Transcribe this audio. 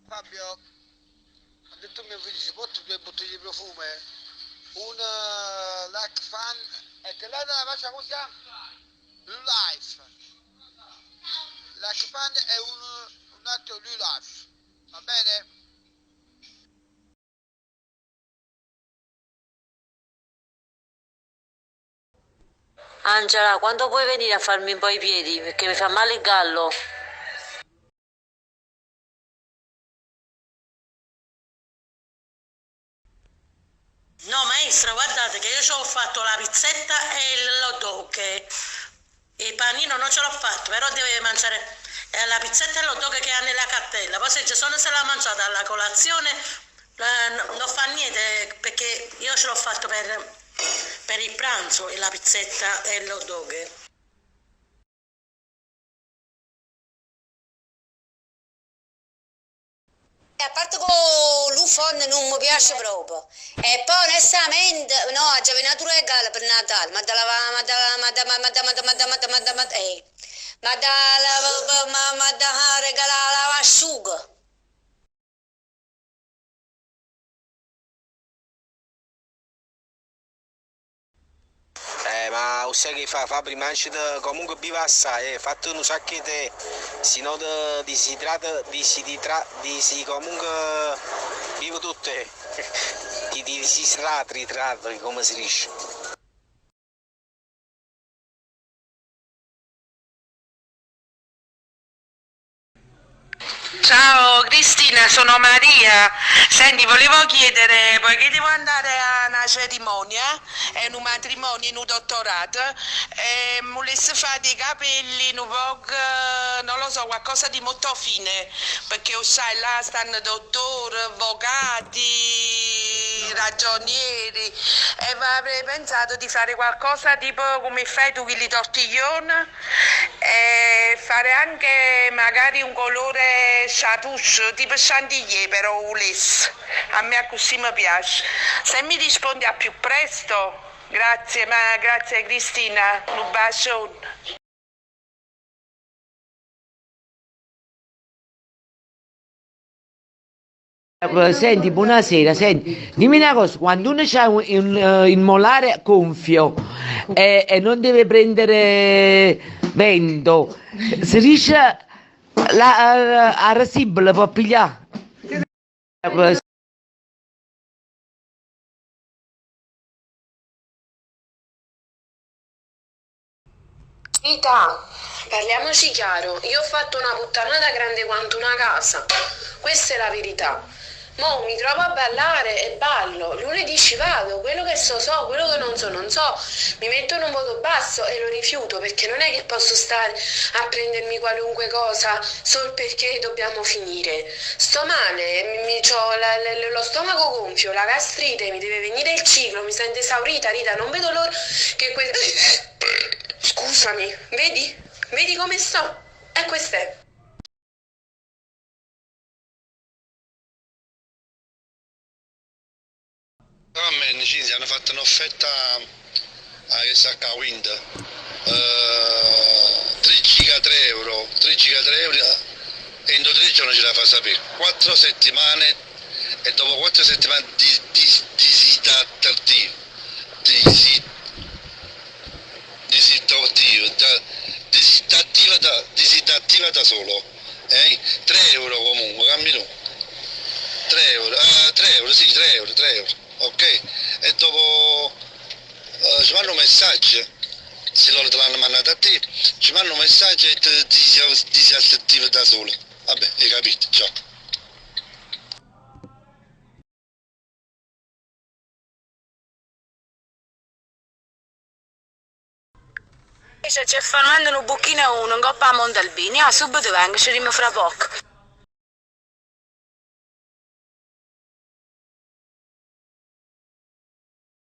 Fabio, ha detto mio figlio, si porta 2 bottiglie di profumo, un Lac Fan, e che là la faccia come si chiama? Life. Lac Fan è un altro Life, va bene? Angela, quando puoi venire a farmi un po' i piedi? Perché mi fa male il gallo. No, maestra, guardate che io ci ho fatto la pizzetta e l'hot dog. Il panino non ce l'ho fatto, però deve mangiare la pizzetta e l'hot dog che ha nella cartella. Poi se Gesù se l'ha mangiata alla colazione, non fa niente perché io ce l'ho fatto per il pranzo e la pizzetta e l'hot dog. A parte con l'UFON non mi piace proprio. E poi onestamente, no, già venuto regalo per Natale, ma da ma da ma da ma da ma da ma da ma da ma da ma ma da regalare la lavasciuga. Ma ossia che fa prima comunque biva assai, fatto un sacco di tè, se no si comunque vivo tutte, si ritratri, come si dice. Ciao Cristina, sono Maria. Senti, volevo chiedere, poiché devo andare a una cerimonia, è un matrimonio, in un dottorato, e mi volesse fare dei capelli, un po', non lo so, qualcosa di molto fine, perché sai, là stanno dottori, avvocati, ragionieri, e avrei pensato di fare qualcosa tipo come fai tu, quelli tortiglione, e fare anche magari un colore chartouche, tipo chantilly, però uless. A me così mi piace. Se mi rispondi a più presto, grazie, ma grazie Cristina, un bacione. Senti, buonasera, senti, dimmi una cosa, quando uno ha il molare gonfio e non deve prendere vento, si riesce a resibile può pigliare? Vita, parliamoci chiaro, io ho fatto una puttanata grande quanto una casa, questa è la verità. Mo mi trovo a ballare e ballo, lunedì ci vado, quello che so, quello che non so, non so, mi mettono un voto basso e lo rifiuto perché non è che posso stare a prendermi qualunque cosa solo perché dobbiamo finire. Sto male, ho lo stomaco gonfio, la gastrite, mi deve venire il ciclo, mi sento esaurita, Rita, non vedo l'ora che Scusami, vedi? Vedi come sto? E questo è. A me in Cinzia hanno fatto un'offerta a SH Wind, 3 giga 3 euro, 3 giga 3 euro e in 3 giorni ce la fa sapere, 4 settimane e dopo 4 settimane disattiva da solo, 3 euro comunque, cammino, 3 euro, 3 euro, sì, 3 euro, 3 euro, ok? E dopo ci mandano un messaggio, se loro te l'hanno mandato a te, ci mandano un messaggio e ti si attiva da solo. Vabbè, hai capito, ciao. Se c'è formando un buchino uno, in coppa a Montalbini, subito vengo, ci rimo fra poco.